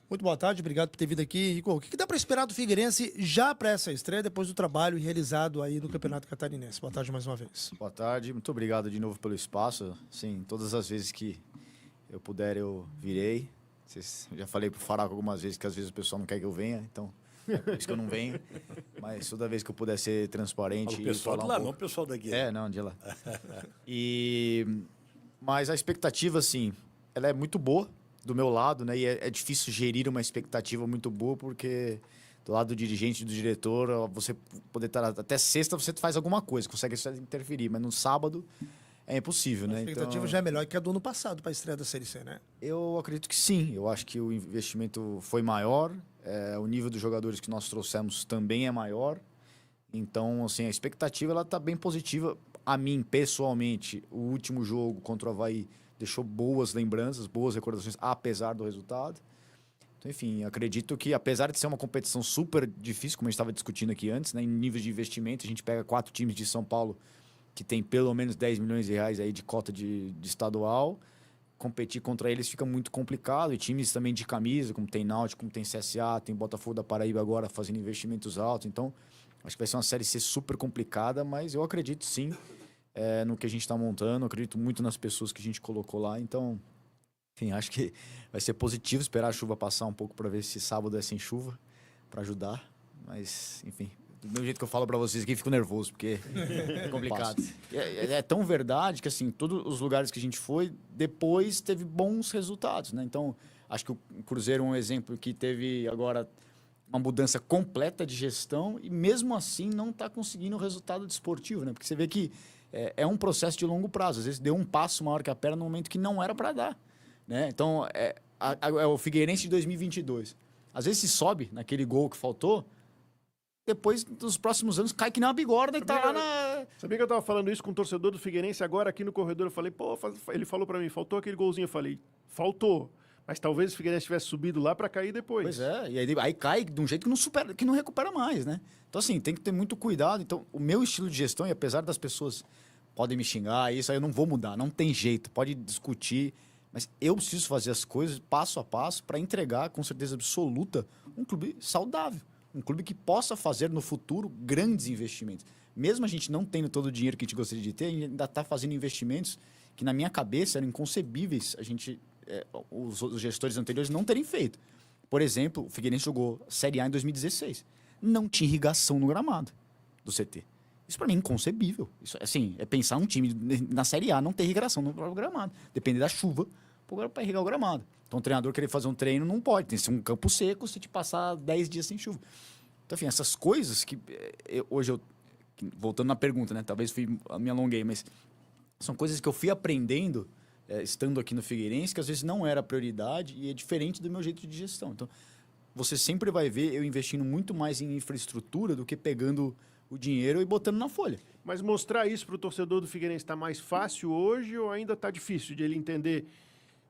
Muito boa tarde, obrigado por ter vindo aqui. Igor, o que dá para esperar do Figueirense já para essa estreia, depois do trabalho realizado aí no Campeonato Catarinense? Boa tarde mais uma vez. Boa tarde, muito obrigado de novo pelo espaço. Sim, todas as vezes que eu puder, eu virei. Eu já falei pro Faraco algumas vezes que às vezes o pessoal não quer que eu venha, então é por isso que eu não venho. Mas toda vez que eu puder ser transparente O pessoal e de falar lá, um não o pouco... pessoal daqui. Não, de lá. Mas a expectativa, assim, ela é muito boa do meu lado, né? E é difícil gerir uma expectativa muito boa, porque do lado do dirigente, do diretor, você poder estar até sexta, você faz alguma coisa, consegue interferir, mas no sábado é impossível, né? A expectativa Então, já é melhor que a do ano passado para a estreia da Série C, né? eu acredito que sim. Eu acho que o investimento foi maior, o nível dos jogadores que nós trouxemos também é maior. Então, assim, a expectativa ela tá bem positiva. A mim, pessoalmente, o último jogo contra o Avaí deixou boas lembranças, boas recordações, apesar do resultado. Então, enfim, acredito que, apesar de ser uma competição super difícil, como a gente estava discutindo aqui antes, né, em níveis de investimento, a gente pega 4 times de São Paulo que tem pelo menos 10 milhões de reais aí de cota de estadual. Competir contra eles fica muito complicado. E times também de camisa, como tem Náutico, como tem CSA, tem Botafogo da Paraíba agora fazendo investimentos altos. Então, acho que vai ser uma Série C super complicada, mas eu acredito sim no que a gente está montando. Eu acredito muito nas pessoas que a gente colocou lá. Então, enfim, acho que vai ser positivo esperar a chuva passar um pouco para ver se sábado é sem chuva, para ajudar. Mas, enfim, do mesmo jeito que eu falo para vocês aqui, fico nervoso, porque é complicado. É tão verdade que, assim, todos os lugares que a gente foi, depois teve bons resultados, né? Então, acho que o Cruzeiro é um exemplo que teve agora uma mudança completa de gestão e mesmo assim não está conseguindo o resultado desportivo, né? Porque você vê que é um processo de longo prazo. Às vezes deu um passo maior que a perna no momento que não era para dar, né? Então, é o Figueirense de 2022. Às vezes se sobe naquele gol que faltou, depois dos próximos anos cai que nem uma bigorna e tá lá na... Sabia que eu tava falando isso com um torcedor do Figueirense agora aqui no corredor? Eu falei, pô, ele falou pra mim, faltou aquele golzinho. Eu falei, faltou. Mas talvez o Figueirense tivesse subido lá pra cair depois. Pois é, e aí cai de um jeito que não supera, que não recupera mais, né? Então, assim, tem que ter muito cuidado. Então, o meu estilo de gestão, e apesar das pessoas podem me xingar, isso aí eu não vou mudar, não tem jeito, pode discutir, mas eu preciso fazer as coisas passo a passo para entregar, com certeza absoluta, um clube saudável. Um clube que possa fazer no futuro grandes investimentos. Mesmo a gente não tendo todo o dinheiro que a gente gostaria de ter, a gente ainda está fazendo investimentos que, na minha cabeça, eram inconcebíveis os gestores anteriores não terem feito. Por exemplo, o Figueirense jogou Série A em 2016. Não tinha irrigação no gramado do CT. Isso para mim é inconcebível. Isso, assim, é pensar um time na Série A não ter irrigação no próprio gramado. Depender da chuva para irrigar o gramado. Então, o treinador querer fazer um treino não pode. Tem que ser um campo seco se te passar 10 dias sem chuva. Então, enfim, essas coisas que voltando na pergunta, né? Talvez me alonguei, mas são coisas que eu fui aprendendo estando aqui no Figueirense, que às vezes não era prioridade e é diferente do meu jeito de gestão. Então, você sempre vai ver eu investindo muito mais em infraestrutura do que pegando o dinheiro e botando na folha. Mas mostrar isso pro torcedor do Figueirense está mais fácil hoje ou ainda tá difícil de ele entender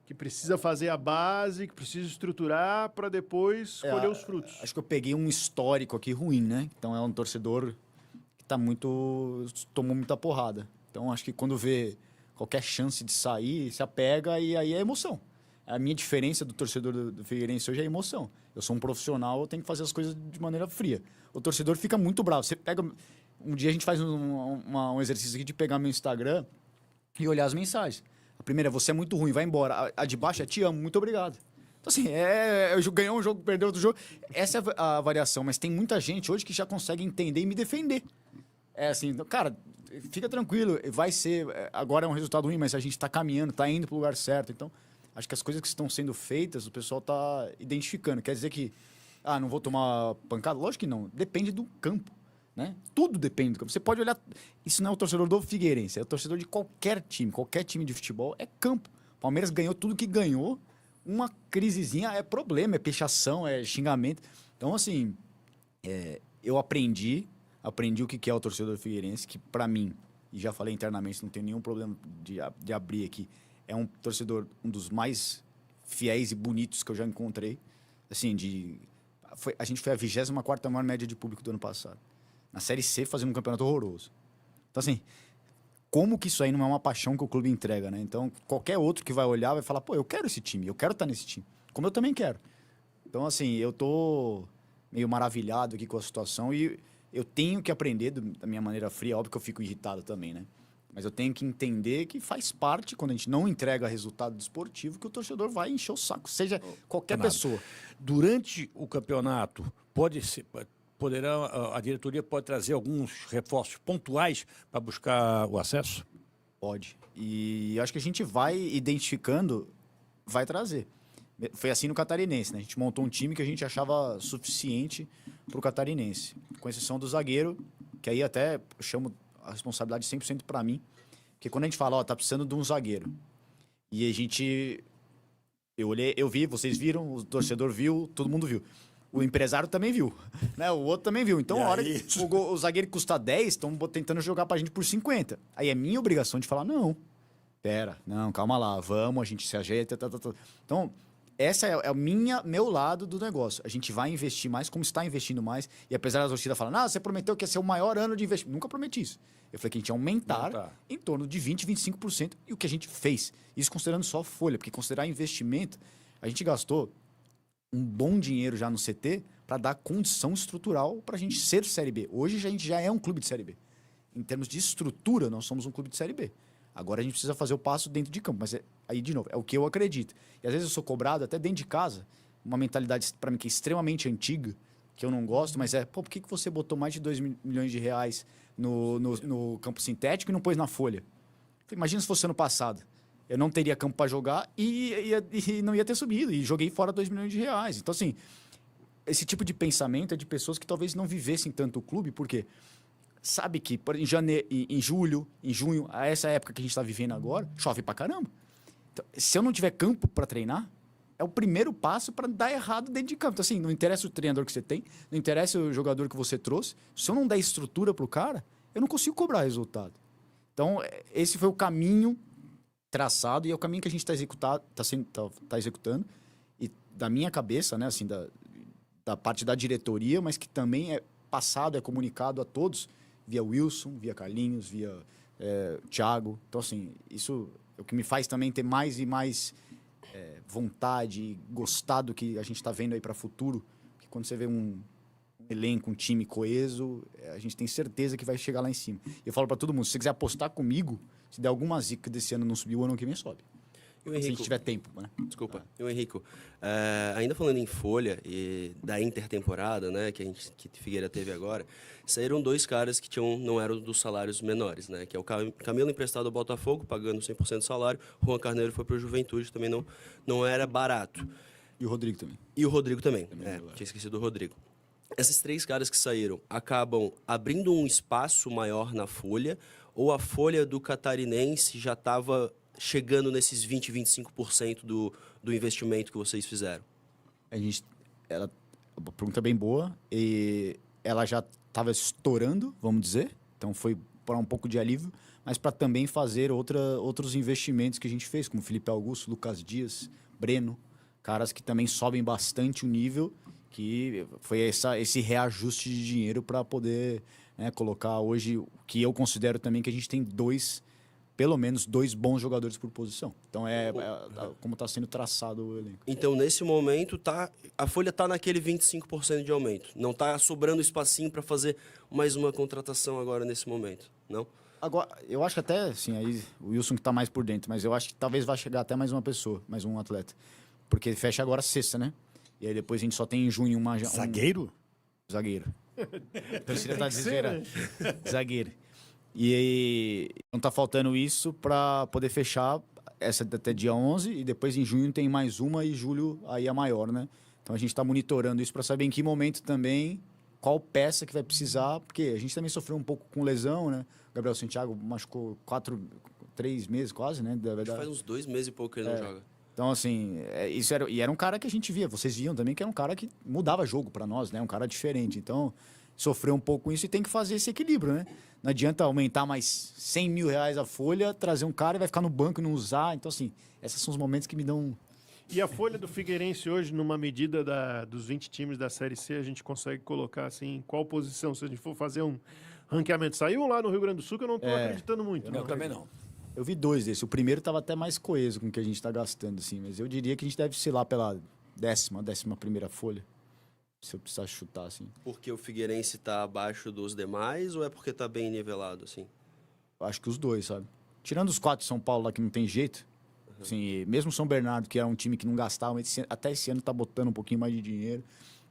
que precisa fazer a base, que precisa estruturar para depois colher os frutos? Acho que eu peguei um histórico aqui ruim, né? Então é um torcedor que tomou muita porrada. Então acho que quando vê qualquer chance de sair, se apega e aí é emoção. A minha diferença do torcedor do Figueirense hoje é emoção. Eu sou um profissional, eu tenho que fazer as coisas de maneira fria. O torcedor fica muito bravo. Você pega... Um dia a gente faz um exercício aqui de pegar meu Instagram e olhar as mensagens. A primeira é, você é muito ruim, vai embora. A de baixo é, te amo, muito obrigado. Então, assim, ganhou um jogo, perdeu outro jogo. Essa é a variação, mas tem muita gente hoje que já consegue entender e me defender. É assim, cara, fica tranquilo, vai ser... Agora é um resultado ruim, mas a gente está caminhando, está indo para o lugar certo. Então, acho que as coisas que estão sendo feitas, o pessoal está identificando. Quer dizer que, não vou tomar pancada? Lógico que não. Depende do campo. Né? Tudo depende do campo. Você pode olhar... Isso não é o torcedor do Figueirense, é o torcedor de qualquer time de futebol, é campo. O Palmeiras ganhou tudo que ganhou, uma crisezinha é problema, é pichação, é xingamento. Então, assim, eu aprendi o que é o torcedor do Figueirense, que para mim, e já falei internamente, não tenho nenhum problema de abrir aqui, é um torcedor, um dos mais fiéis e bonitos que eu já encontrei. Assim, a gente foi a 24ª maior média de público do ano passado. Na Série C, fazendo um campeonato horroroso. Então, assim, como que isso aí não é uma paixão que o clube entrega, né? Então, qualquer outro que vai olhar vai falar, pô, eu quero esse time, eu quero estar nesse time. Como eu também quero. Então, assim, eu tô meio maravilhado aqui com a situação e eu tenho que aprender da minha maneira fria. Óbvio que eu fico irritado também, né? Mas eu tenho que entender que faz parte, quando a gente não entrega resultado desportivo, que o torcedor vai encher o saco, seja qualquer pessoa. Durante o campeonato, a diretoria pode trazer alguns reforços pontuais para buscar o acesso? Pode. E acho que a gente vai identificando, vai trazer. Foi assim no Catarinense, né? A gente montou um time que a gente achava suficiente para o Catarinense. Com exceção do zagueiro, que aí até eu chamo a responsabilidade 100% para mim. Porque quando a gente fala, ó, tá precisando de um zagueiro. E a gente... Eu olhei, eu vi, vocês viram, o torcedor viu, todo mundo viu. O empresário também viu, né? O outro também viu. Então, a hora que o zagueiro custa 10, estão tentando jogar pra gente por 50. Aí é minha obrigação de falar, não, pera, não, calma lá, vamos, a gente se ajeita, Então, essa é meu lado do negócio. A gente vai investir mais, como está investindo mais. E apesar da torcida falar, não, você prometeu que ia ser o maior ano de investimento. Nunca prometi isso. Eu falei que a gente ia aumentar em torno de 20%, 25%. E o que a gente fez. Isso considerando só folha, porque considerar investimento, a gente gastou um bom dinheiro já no CT para dar condição estrutural para a gente ser Série B. Hoje a gente já é um clube de Série B. Em termos de estrutura, nós somos um clube de Série B. Agora a gente precisa fazer o passo dentro de campo. Mas aí, de novo, é o que eu acredito. E às vezes eu sou cobrado até dentro de casa, uma mentalidade para mim que é extremamente antiga, que eu não gosto, mas por que você botou mais de 2 milhões de reais no campo sintético e não pôs na folha? Imagina se fosse ano passado. Eu não teria campo para jogar e não ia ter subido. E joguei fora 2 milhões de reais. Então, assim, esse tipo de pensamento é de pessoas que talvez não vivessem tanto o clube, porque sabe que em julho, em junho, a essa época que a gente está vivendo agora, chove pra caramba. Então, se eu não tiver campo para treinar, é o primeiro passo para dar errado dentro de campo. Então, assim, não interessa o treinador que você tem, não interessa o jogador que você trouxe. Se eu não der estrutura pro cara, eu não consigo cobrar resultado. Então, esse foi o caminho traçado e é o caminho que a gente está executando. E da minha cabeça, né, assim, da parte da diretoria, mas que também é passado, é comunicado a todos, via Wilson, via Carlinhos, via Thiago. Então, assim, isso é o que me faz também ter mais e mais vontade e gostar do que a gente está vendo aí para o futuro. Porque quando você vê um elenco, um time coeso, a gente tem certeza que vai chegar lá em cima. E eu falo para todo mundo, se você quiser apostar comigo, se der alguma zica desse ano não subir, o ano que vem sobe. E o Henrico, se a gente tiver tempo, né? Desculpa. E o Henrico, ainda falando em folha e da intertemporada, né, que Figueira teve agora, saíram 2 caras que não eram dos salários menores, né, que é o Camilo emprestado ao Botafogo, pagando 100% do salário, Juan Carneiro foi para o Juventude, também não era barato. E o Rodrigo também. E o Rodrigo também, tinha esquecido do Rodrigo. Esses 3 caras que saíram acabam abrindo um espaço maior na folha, ou a folha do Catarinense já estava chegando nesses 20%, 25% do investimento que vocês fizeram? A pergunta é bem boa e ela já estava estourando, vamos dizer, então foi para um pouco de alívio, mas para também fazer outros investimentos que a gente fez, como Felipe Augusto, Lucas Dias, Breno, caras que também sobem bastante o nível, que foi esse reajuste de dinheiro para poder, né, colocar hoje, o que eu considero também que a gente tem pelo menos 2 bons jogadores por posição. Então, como está sendo traçado o elenco. Então, nesse momento, a folha está naquele 25% de aumento. Não está sobrando espacinho para fazer mais uma contratação agora nesse momento, não? Agora, eu acho que até, assim, aí o Wilson que está mais por dentro, mas eu acho que talvez vá chegar até mais uma pessoa, mais um atleta. Porque fecha agora sexta, né? E aí depois a gente só tem em junho Zagueiro? Zagueiro. Então você está desesperado. Zagueiro. E aí, não tá faltando isso para poder fechar essa até dia 11 e depois em junho tem mais uma e julho aí a maior, né? Então a gente está monitorando isso para saber em que momento também, qual peça que vai precisar, porque a gente também sofreu um pouco com lesão, né? O Gabriel Santiago machucou 3 meses quase, né? Da verdade. Faz uns 2 meses e pouco que ele não joga. Então, assim, era um cara que a gente via, vocês viam também que era um cara que mudava jogo para nós, né? Um cara diferente. Então, sofreu um pouco com isso e tem que fazer esse equilíbrio, né? Não adianta aumentar mais 100 mil reais a folha, trazer um cara e vai ficar no banco e não usar. Então, assim, esses são os momentos que me dão... E a folha do Figueirense hoje, numa medida dos 20 times da Série C, a gente consegue colocar, assim, em qual posição? Se a gente for fazer um ranqueamento. Saiu lá no Rio Grande do Sul que eu não estou acreditando muito. Eu também não. Eu vi 2 desses. O primeiro estava até mais coeso com o que a gente está gastando, assim. Mas eu diria que a gente deve ser lá pela décima primeira folha. Se eu precisar chutar, assim. Porque o Figueirense tá abaixo dos demais ou é porque tá bem nivelado, assim? Eu acho que os dois, sabe? Tirando os 4 de São Paulo lá que não tem jeito. Assim, mesmo São Bernardo, que era um time que não gastava, até esse ano tá botando um pouquinho mais de dinheiro.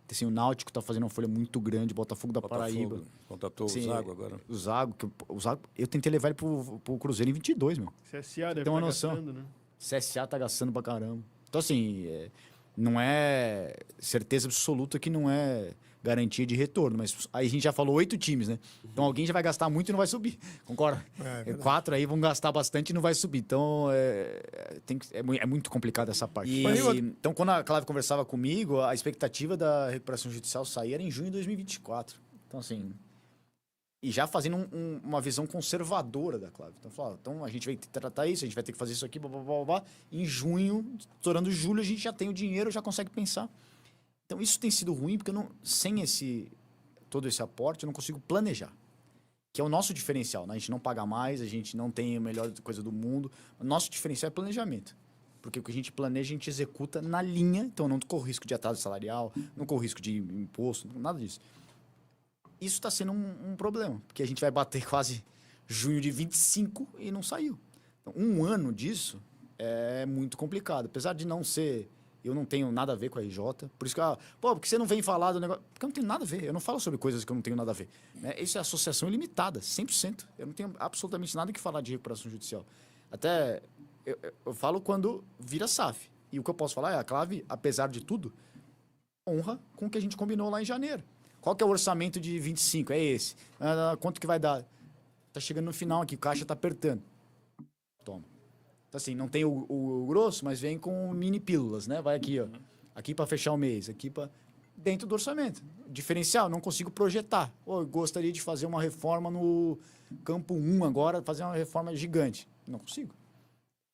Assim, o Náutico tá fazendo uma folha muito grande, Botafogo da Paraíba. Contratou Assim, o Zago agora. O Zago, eu tentei levar ele pro Cruzeiro em 22, meu. CSA deve Tem uma estar noção. gastando, né? CSA tá gastando pra caramba. Então, assim, não é certeza absoluta que não é garantia de retorno. Mas aí a gente já falou 8 times, né? Então alguém já vai gastar muito e não vai subir. Concorda? verdade. 4 aí vão gastar bastante e não vai subir. Então, é muito complicado essa parte. Então, quando a Cláudia conversava comigo, a expectativa da recuperação judicial sair era em junho de 2024. Então, assim... E já fazendo uma visão conservadora da Cláudia. Então, falou, então a gente vai ter que tratar isso, a gente vai ter que fazer isso aqui, blá, blá, blá, blá. Em junho, estourando julho, a gente já tem o dinheiro, já consegue pensar. Então, isso tem sido ruim, porque sem todo esse aporte, eu não consigo planejar. Que é o nosso diferencial, né? A gente não paga mais, a gente não tem a melhor coisa do mundo. O nosso diferencial é planejamento. Porque o que a gente planeja, a gente executa na linha. Então, eu não corro risco de atraso salarial, não corro risco de imposto, nada disso. Isso está sendo um problema, porque a gente vai bater quase junho de 25 e não saiu. Então, um ano disso é muito complicado. Apesar de não ser... Eu não tenho nada a ver com a RJ. Por isso que... porque você não vem falar do negócio... Porque eu não tenho nada a ver. Eu não falo sobre coisas que eu não tenho nada a ver. Né? Isso é associação ilimitada, 100%. Eu não tenho absolutamente nada que falar de recuperação judicial. Até eu falo quando vira SAF. E o que eu posso falar é a Clave, apesar de tudo, honra com o que a gente combinou lá em janeiro. Qual que é o orçamento de 25? É esse. Quanto que vai dar? Tá chegando no final aqui, o caixa tá apertando. Toma. Então, assim, não tem o grosso, mas vem com mini pílulas, né? Vai aqui, ó. Aqui para fechar o mês, aqui para dentro do orçamento. Diferencial, não consigo projetar. Eu gostaria de fazer uma reforma no campo 1 agora, fazer uma reforma gigante. Não consigo.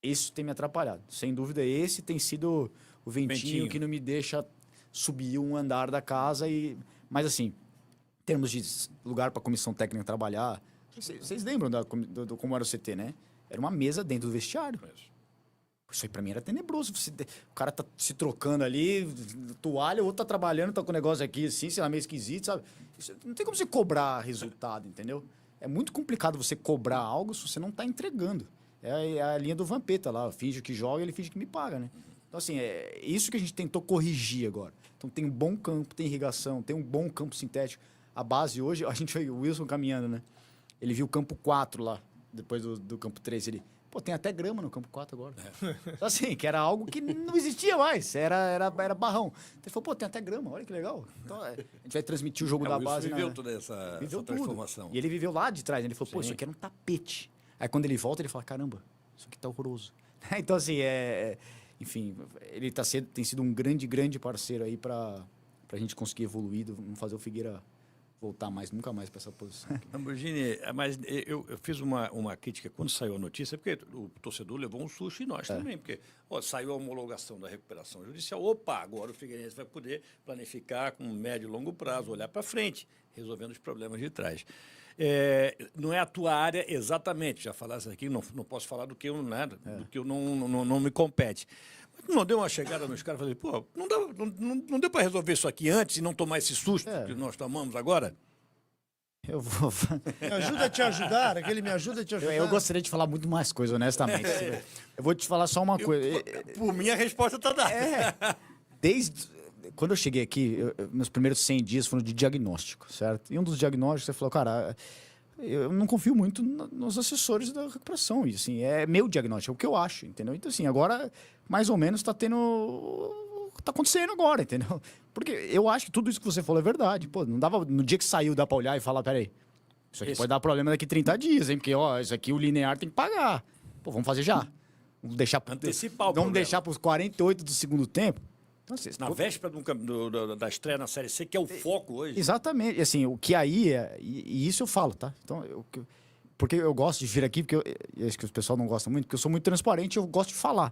Isso tem me atrapalhado. Sem dúvida, esse tem sido o ventinho que não me deixa subir um andar da casa e... Mas, assim, em termos de lugar para a comissão técnica trabalhar, vocês lembram do como era o CT, né? Era uma mesa dentro do vestiário. Isso aí para mim era tenebroso. O cara tá se trocando ali, toalha, o outro tá trabalhando, tá com o negócio aqui assim, sei lá, meio esquisito, sabe? Isso, não tem como você cobrar resultado, entendeu? É muito complicado você cobrar algo se você não tá entregando. É a linha do Vampeta lá, finge que joga, ele finge que me paga, né? Então, assim, é isso que a gente tentou corrigir agora. Então, tem um bom campo, tem irrigação, tem um bom campo sintético. A base hoje, a gente foi o Wilson caminhando, né? Ele viu o campo 4 lá, depois do campo 3. Ele, tem até grama no campo 4 agora. Então, assim, que era algo que não existia mais, era barrão. Então, ele falou, tem até grama, olha que legal. Então, a gente vai transmitir o jogo da base. Ele viveu toda essa transformação. E ele viveu lá de trás, né? Ele falou, isso aqui era um tapete. Aí, quando ele volta, ele fala, caramba, isso aqui tá horroroso. Então, assim, enfim, ele tem sido um grande parceiro aí para a gente conseguir evoluir, não fazer o Figueira voltar nunca mais para essa posição. Lamborghini, mas eu fiz uma crítica quando saiu a notícia, porque o torcedor levou um susto e nós também, porque saiu a homologação da recuperação judicial, agora o Figueirense vai poder planificar com médio e longo prazo, olhar para frente, resolvendo os problemas de trás. Não é a tua área exatamente, já falasse aqui, não posso falar do que eu não me compete. Mas não deu uma chegada nos caras e falei, não deu para resolver isso aqui antes e não tomar esse susto que nós tomamos agora? Eu vou... Me ajuda a te ajudar, aquele me ajuda a te ajudar. Eu gostaria de falar muito mais coisa, honestamente. Eu vou te falar só uma coisa. Por mim, a resposta está dada. Quando eu cheguei aqui, meus primeiros 100 dias foram de diagnóstico, certo? E um dos diagnósticos, você falou, cara, eu não confio muito nos assessores da recuperação. E, assim, é meu diagnóstico, é o que eu acho, entendeu? Então, assim, agora, mais ou menos, tá acontecendo agora, entendeu? Porque eu acho que tudo isso que você falou é verdade. Não dava, no dia que saiu, dá pra olhar e falar, peraí, isso aqui pode dar problema daqui 30 dias, hein? Porque, isso aqui o linear tem que pagar. Vamos fazer já. Vamos deixar... Antecipar o Vamos deixar pros 48 do segundo tempo. Então, assim, na véspera da estreia na Série C, que é o foco hoje. Exatamente. E, assim, o que aí e isso eu falo, tá? Então, porque eu gosto de vir aqui, porque acho que o pessoal não gosta muito, porque eu sou muito transparente, eu gosto de falar.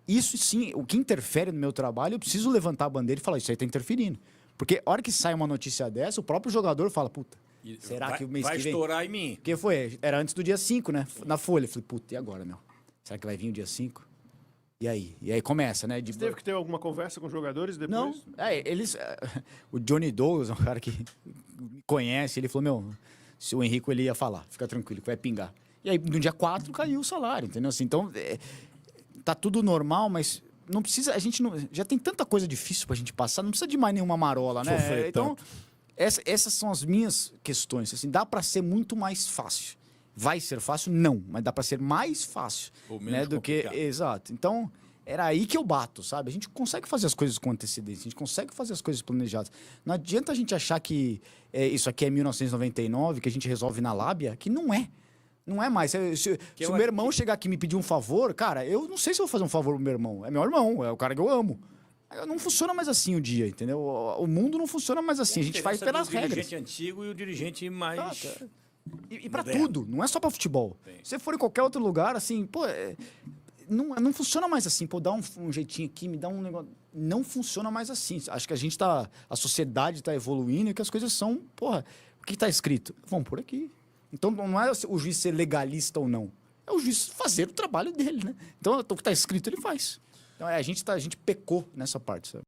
Isso sim, o que interfere no meu trabalho, eu preciso levantar a bandeira e falar, isso aí tá interferindo. Porque a hora que sai uma notícia dessa, o próprio jogador fala, puta, será que o mês que vem... Vai estourar em mim. Porque era antes do dia 5, né? Na Folha. Eu falei, puta, e agora, meu? Será que vai vir o dia 5? E aí? E aí começa, né? Você teve que ter alguma conversa com os jogadores depois? Não, o Johnny Douglas, um cara que me conhece, ele falou, meu, se o Henrique ele ia falar, fica tranquilo, que vai pingar. E aí, no dia 4, caiu o salário, entendeu? Assim, então, tá tudo normal, mas não precisa, a gente não, já tem tanta coisa difícil pra gente passar, não precisa de mais nenhuma marola, né? Sofrer Então, tanto. essas são as minhas questões, assim, dá pra ser muito mais fácil. Vai ser fácil? Não, mas dá pra ser mais fácil, Ou né, menos do que... complicado. Exato. Então, era aí que eu bato, sabe? A gente consegue fazer as coisas com antecedência, a gente consegue fazer as coisas planejadas. Não adianta a gente achar que isso aqui é 1999, que a gente resolve na lábia, que não é. Não é mais. Se o meu irmão chegar aqui e me pedir um favor, cara, eu não sei se eu vou fazer um favor pro meu irmão. É meu irmão, é o cara que eu amo. Não funciona mais assim o dia, entendeu? O mundo não funciona mais assim. A gente faz pelas regras. O dirigente antigo e o dirigente mais... E pra moderno. tudo, não é só pra futebol. Sim. Se você for em qualquer outro lugar, assim, pô, não funciona mais assim. Pô, dá um jeitinho aqui, me dá um negócio. Não funciona mais assim. Acho que a sociedade tá evoluindo e que as coisas são, porra, o que tá escrito? Vamos por aqui. Então não é o juiz ser legalista ou não. É o juiz fazer o trabalho dele, né? Então o que tá escrito ele faz. Então a gente pecou nessa parte, sabe?